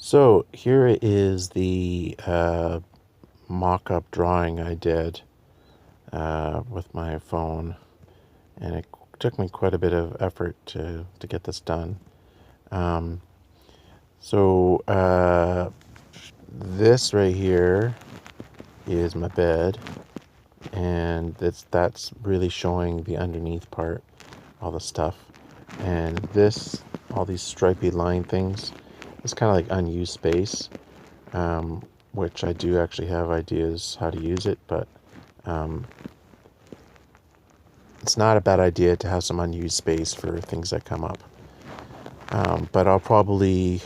So here is the mock-up drawing I did with my phone, and it took me quite a bit of effort to get this done. Um, so this right here is my bed, and that's really showing the underneath part, all the stuff, and all these stripy line things, it's kind of like unused space. um, which I do actually have ideas how to use it, but um, it's not a bad idea to have some unused space for things that come up. But I'll probably,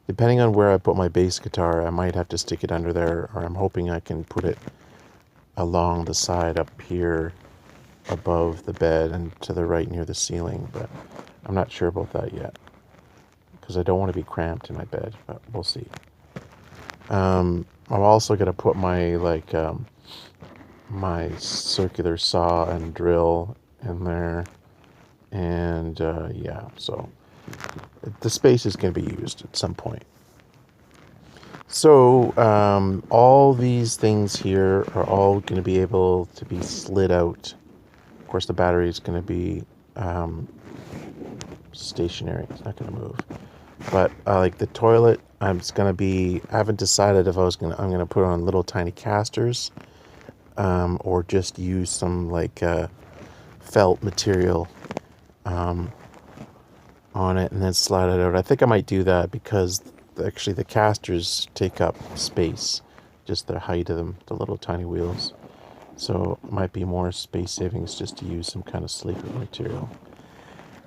depending on where I put my bass guitar, I might have to stick it under there, or I'm hoping I can put it along the side up here above the bed and to the right near the ceiling, but I'm not sure about that yet because I don't want to be cramped in my bed, but we'll see. I'm also going to put my circular saw and drill in there, and yeah, so the space is going to be used at some point. So all these things here are all going to be able to be slid out. Of course, the battery is going to be stationary, it's not going to move. But like the toilet, I'm just going to be, I haven't decided if I'm going to put on little tiny casters, or just use some felt material on it and then slide it out. I think I might do that because actually the casters take up space, just the height of them, the little tiny wheels. So it might be more space savings just to use some kind of sleeper material.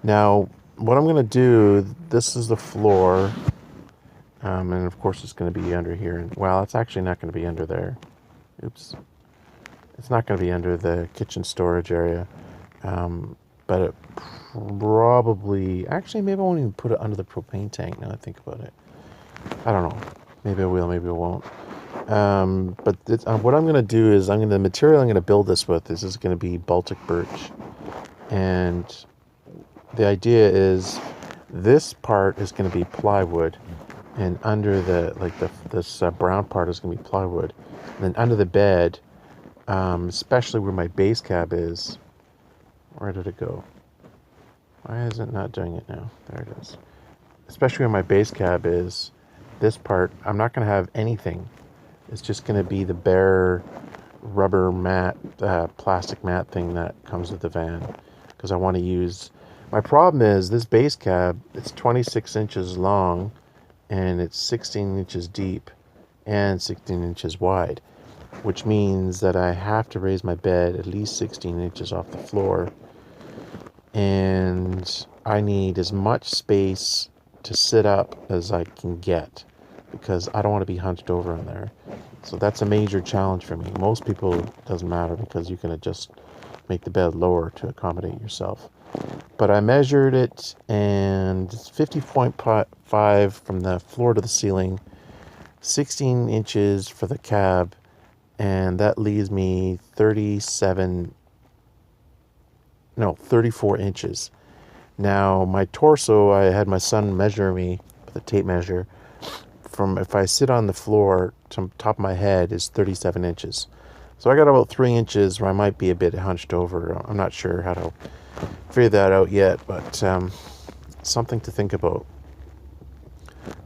Now, what I'm going to do, this is the floor, and of course it's going to be under here. Well, it's actually not going to be under there. Oops. It's not going to be under the kitchen storage area, but it probably, actually maybe I won't even put it under the propane tank now I think about it. I don't know. Maybe I will, maybe I won't. But what I'm going to do is the material I'm going to build this with is going to be Baltic birch. And the idea is this part is going to be plywood, and under this brown part is going to be plywood. And then under the bed, especially where my base cab is, where did it go? Why is it not doing it now? There it is. Especially where my base cab is, this part, I'm not going to have anything. It's just going to be the bare rubber mat, plastic mat thing that comes with the van. Because I want to use... My problem is this base cab, it's 26 inches long, and it's 16 inches deep, and 16 inches wide. Which means that I have to raise my bed at least 16 inches off the floor. And I need as much space to sit up as I can get, because I don't want to be hunched over in there. So that's a major challenge for me. Most people, it doesn't matter because you can adjust, make the bed lower to accommodate yourself. But I measured it, and it's 50.5 from the floor to the ceiling, 16 inches for the cab, and that leaves me 34 inches. Now, my torso, I had my son measure me with a tape measure. From if I sit on the floor to top of my head is 37 inches. So I got about 3 inches where I might be a bit hunched over. I'm not sure how to figure that out yet, but something to think about.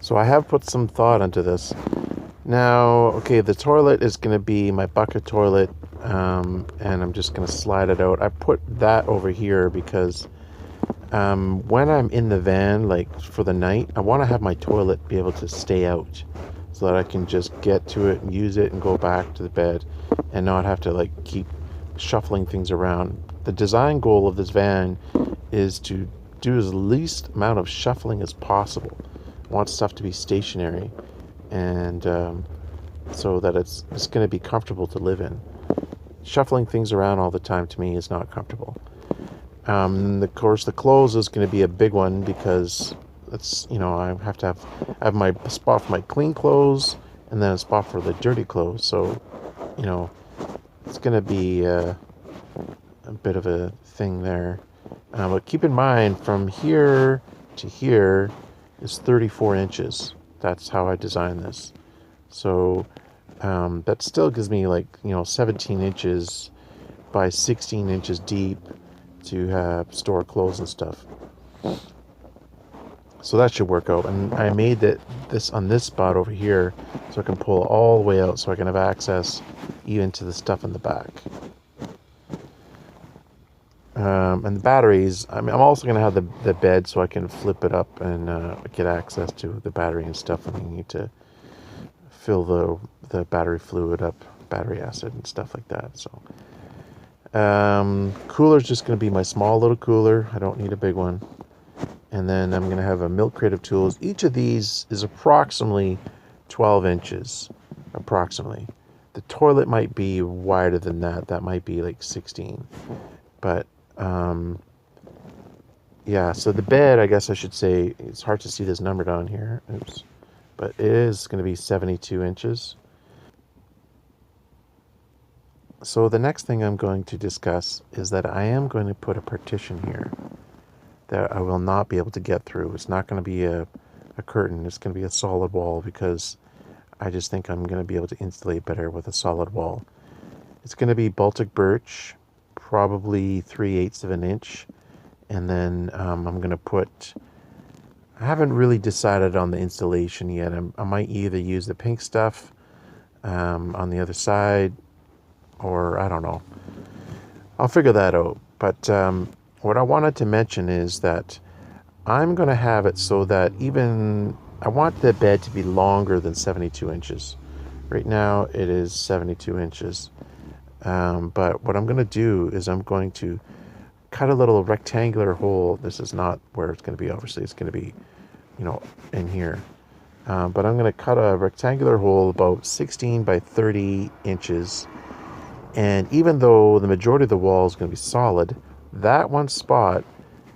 So I have put some thought into this. Now, okay, the toilet is going to be my bucket toilet, and I'm just going to slide it out. I put that over here because when I'm in the van, like for the night, I want to have my toilet be able to stay out so that I can just get to it and use it and go back to the bed and not have to keep shuffling things around. The design goal of this van is to do as least amount of shuffling as possible. I want stuff to be stationary, and so that it's going to be comfortable to live in. Shuffling things around all the time to me is not comfortable. Of course, the clothes is going to be a big one because I have to have my spot for my clean clothes and then a spot for the dirty clothes. So, it's going to be a bit of a thing there. But keep in mind, from here to here is 34 inches. That's how I designed this. So that still gives me like, 17 inches by 16 inches deep to store clothes and stuff. So that should work out. And I made this on this spot over here so I can pull it all the way out so I can have access even to the stuff in the back. And the batteries, I'm also going to have the bed so I can flip it up and get access to the battery and stuff when you need to fill the battery fluid up, battery acid and stuff like that. So cooler's just going to be my small little cooler. I don't need a big one. And then I'm going to have a Milk Crate of tools. Each of these is approximately 12 inches, approximately. The toilet might be wider than that. That might be like 16. But yeah, so the bed, I guess I should say, it's hard to see this number down here. Oops. But it is going to be 72 inches. So the next thing I'm going to discuss is that I am going to put a partition here that I will not be able to get through. It's not going to be a curtain. It's going to be a solid wall because I just think I'm going to be able to insulate better with a solid wall. It's going to be Baltic birch, probably 3/8 of an inch. And then I'm going to put, I haven't really decided on the installation yet. I might either use the pink stuff on the other side, or I don't know. I'll figure that out. But what I wanted to mention is that I'm going to have it so that I want the bed to be longer than 72 inches. Right now it is 72 inches. But what I'm going to do is I'm going to cut a little rectangular hole. This is not where it's going to be, obviously. It's going to be, in here. But I'm going to cut a rectangular hole about 16 by 30 inches. And even though the majority of the wall is going to be solid, that one spot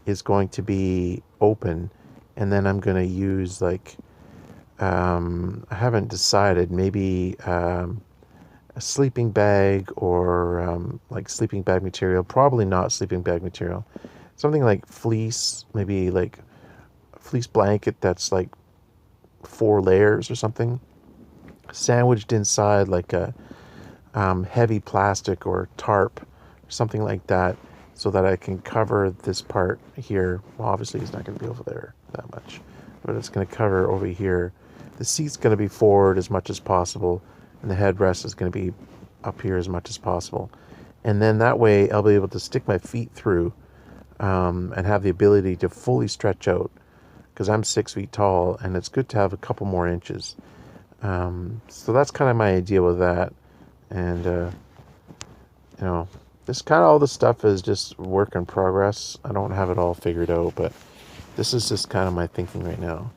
is going to be open. And then I'm going to use I haven't decided, maybe a sleeping bag or like sleeping bag material. Probably not sleeping bag material. Something like fleece, maybe like a fleece blanket that's like 4 layers or something. Sandwiched inside like a heavy plastic or tarp, or something like that, so that I can cover this part here. Well, obviously it's not going to be over there that much, but it's going to cover over here. The seat's going to be forward as much as possible, and the headrest is going to be up here as much as possible. And then that way I'll be able to stick my feet through and have the ability to fully stretch out, because I'm 6 feet tall and it's good to have a couple more inches. So that's kind of my idea with that. And this kind of all the stuff is just work in progress. I don't have it all figured out, but this is just kind of my thinking right now.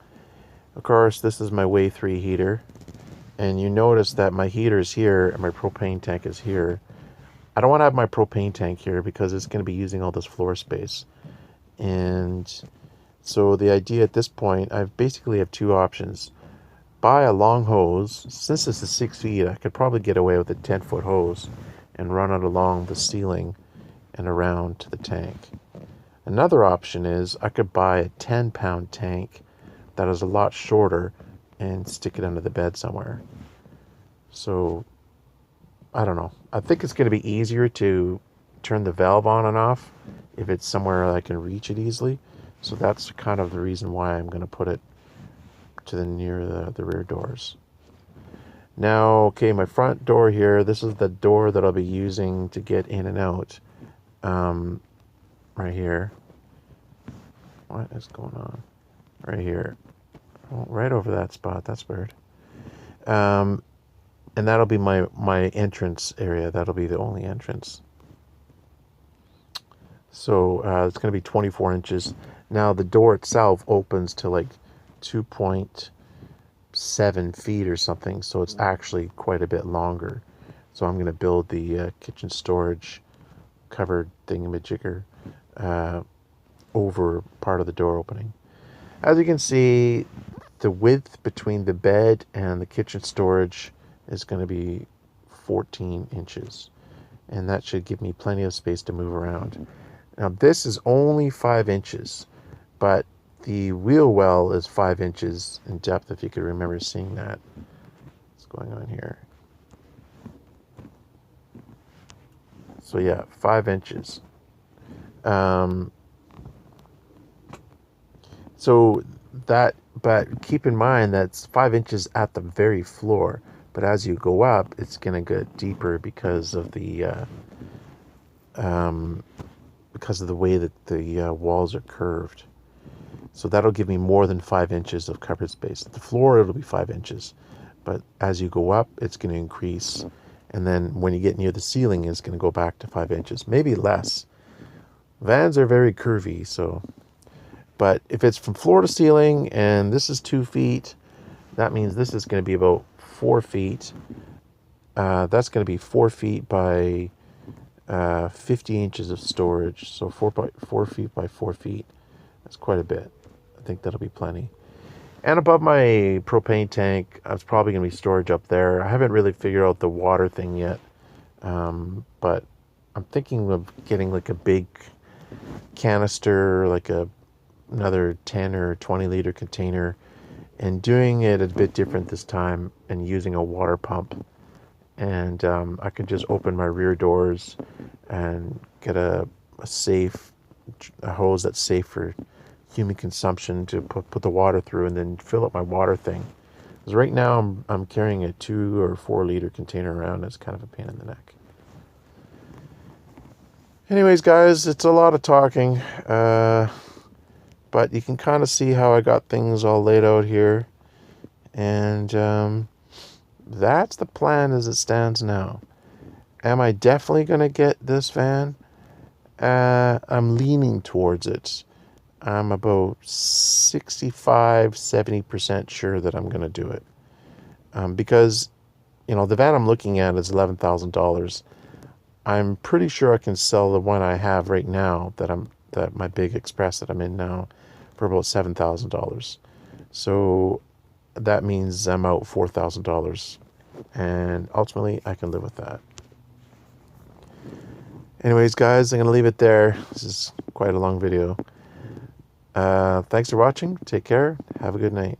Of course, this is my Wave 3 heater, and you notice that my heater is here and my propane tank is here. I don't want to have my propane tank here because it's going to be using all this floor space. And so the idea at this point, I basically have 2 options. Buy a long hose. Since this is 6 feet, I could probably get away with a 10-foot hose and run it along the ceiling and around to the tank. Another option is I could buy a 10-pound tank that is a lot shorter and stick it under the bed somewhere. So I don't know. I think it's going to be easier to turn the valve on and off if it's somewhere I can reach it easily. So that's kind of the reason why I'm going to put it to near the rear doors. Now, okay, my front door here, this is the door that I'll be using to get in and out. Right here. What is going on? Right here. Oh, right over that spot. That's weird. And that'll be my entrance area. That'll be the only entrance. So it's going to be 24 inches. Now the door itself opens to like 2.7 feet or something. So it's actually quite a bit longer. So I'm going to build the kitchen storage covered thingamajigger over part of the door opening. As you can see, the width between the bed and the kitchen storage is going to be 14 inches. And that should give me plenty of space to move around. Now this is only 5 inches, but the wheel well is 5 inches in depth, if you could remember seeing that. What's going on here? So yeah, 5 inches. So that, but keep in mind that's 5 inches at the very floor. But as you go up, it's gonna get deeper because of the way that the walls are curved. So that'll give me more than 5 inches of covered space. At the floor, it'll be 5 inches. But as you go up, it's going to increase. And then when you get near the ceiling, it's going to go back to 5 inches, maybe less. Vans are very curvy, so. But if it's from floor to ceiling and this is 2 feet, that means this is going to be about 4 feet. That's going to be 4 feet by 50 inches of storage. So 4 feet by 4 feet. That's quite a bit. I think that'll be plenty. And above my propane tank, it's probably going to be storage up there. I haven't really figured out the water thing yet. But I'm thinking of getting like a big canister, like another 10 or 20 liter container, and doing it a bit different this time and using a water pump. And I can just open my rear doors and get a hose that's safe for human consumption to put the water through, and then fill up my water thing. Because right now I'm carrying a 2 or 4 liter container around. It's kind of a pain in the neck. Anyways, guys, it's a lot of talking, but you can kind of see how I got things all laid out here, and that's the plan as it stands now. Am I definitely going to get this van? I'm leaning towards it. I'm about 65-70% sure that I'm going to do it. Because, the van I'm looking at is $11,000. I'm pretty sure I can sell the one I have right now, that my big Express that I'm in now, for about $7,000. So that means I'm out $4,000. And ultimately, I can live with that. Anyways, guys, I'm going to leave it there. This is quite a long video. Thanks for watching. Take care. Have a good night.